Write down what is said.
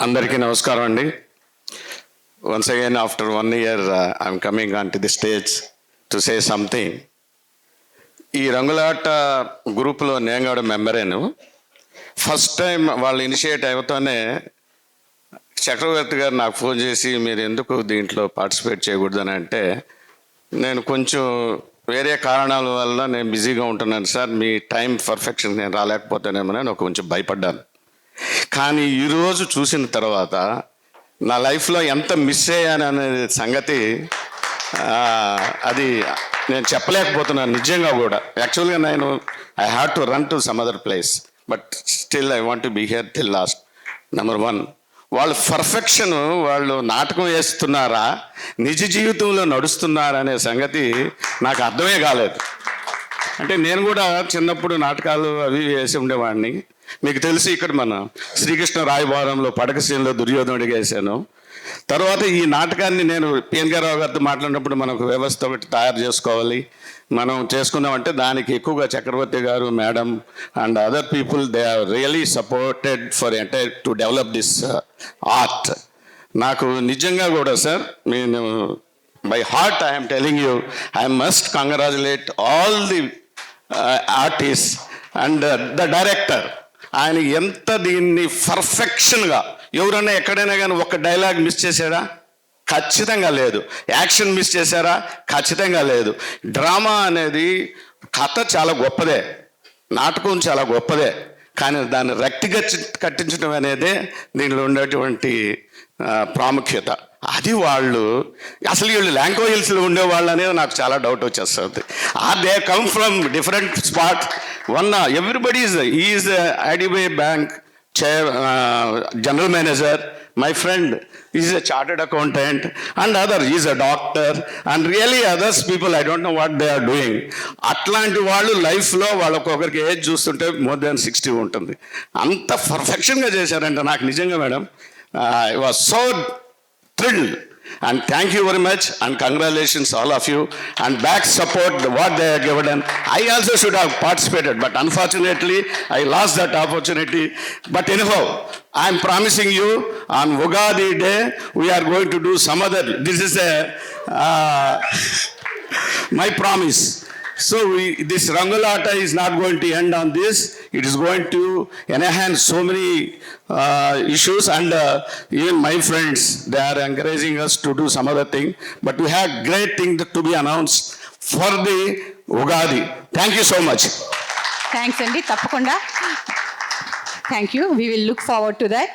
అందరికీ నమస్కారం అండి. Once again after 1 year I'm coming on to the stage to say something. ఈ రంగులాట గ్రూప్లో నేను కూడా మెంబరేను. ఫస్ట్ టైం వాళ్ళు ఇనిషియేట్ అవుతానే చక్రవర్తి గారు నాకు ఫోన్ చేసి మీరు ఎందుకు దీంట్లో పార్టిసిపేట్ చేయకూడదని అంటే, నేను కొంచెం వేరే కారణాల వల్ల నేను బిజీగా ఉంటున్నాను సార్, మీ టైం పర్ఫెక్షన్ నేను రాలేకపోతానేమో అని కొంచెం భయపడ్డాను. కానీ ఈరోజు చూసిన తర్వాత నా లైఫ్లో ఎంత మిస్ అయ్యాను అనే సంగతి అది నేను చెప్పలేకపోతున్నాను నిజంగా కూడా. యాక్చువల్గా నేను I have to run to some other place, but still I want to be here till last. Number 1, వాళ్ళు పర్ఫెక్షన్, వాళ్ళు నాటకం వేస్తున్నారా నిజ జీవితంలో నడుస్తున్నారా అనే సంగతి నాకు అర్థమే కాలేదు. అంటే నేను కూడా చిన్నప్పుడు నాటకాలు అవి వేసి ఉండేవాడిని. మీకు తెలిసి ఇక్కడ మన శ్రీకృష్ణ రాయబారంలో పడక సీన్లో దుర్యోధనుడిగా వేసాను. తర్వాత ఈ నాటకాన్ని నేను పిఎన్కే రావు గారితో మాట్లాడినప్పుడు మనకు వ్యవస్థ ఒకటి తయారు చేసుకోవాలి, మనం చేసుకున్నామంటే దానికి ఎక్కువగా చక్రవర్తి గారు, madam and other people they are really supported for entire to develop this art. నాకు నిజంగా కూడా సార్, నేను by heart I'm telling you, I must congratulate all the artist and the director. ఆయన ఎంత దీన్ని పర్ఫెక్షన్గా, ఎవరన్నా ఎక్కడైనా కానీ ఒక డైలాగ్ మిస్ చేశాడా? ఖచ్చితంగా లేదు. యాక్షన్ మిస్ చేశారా? ఖచ్చితంగా లేదు. డ్రామా అనేది కథ చాలా గొప్పదే, నాటకం చాలా గొప్పదే, కానీ దాన్ని రక్తిగా కట్టించడం అనేదే దీనిలో ఉండేటువంటి ప్రాముఖ్యత. అది వాళ్ళు అసలు వీళ్ళు ల్యాంకో హిల్స్లో ఉండేవాళ్ళు అనేది నాకు చాలా డౌట్ వచ్చేస్తుంది. They come from different spot. Everybody is IDBI bank general manager, my friend is a chartered accountant, and other is a doctor, and really others people I don't know what they are doing. అట్లాంటి వాళ్ళు లైఫ్లో వాళ్ళకొకరికి age చూస్తుంటే more than 60 ఉంటుంది. అంత పర్ఫెక్షన్గా చేశారంటే నాకు నిజంగా madam I was so thrilled. And thank you very much and congratulations all of you and back support what they have given. I also should have participated, but unfortunately I lost that opportunity. But anyhow, I am promising you on Ugadi day we are going to do some other. This is my promise. So this Rangulata is not going to end on this. It is going to enhance so many issues, and even my friends, they are encouraging us to do some other thing. But we have great things to be announced for the Ugadi. Thank you so much. Thanks, Andy. Tappakunda. Thank you. We will look forward to that.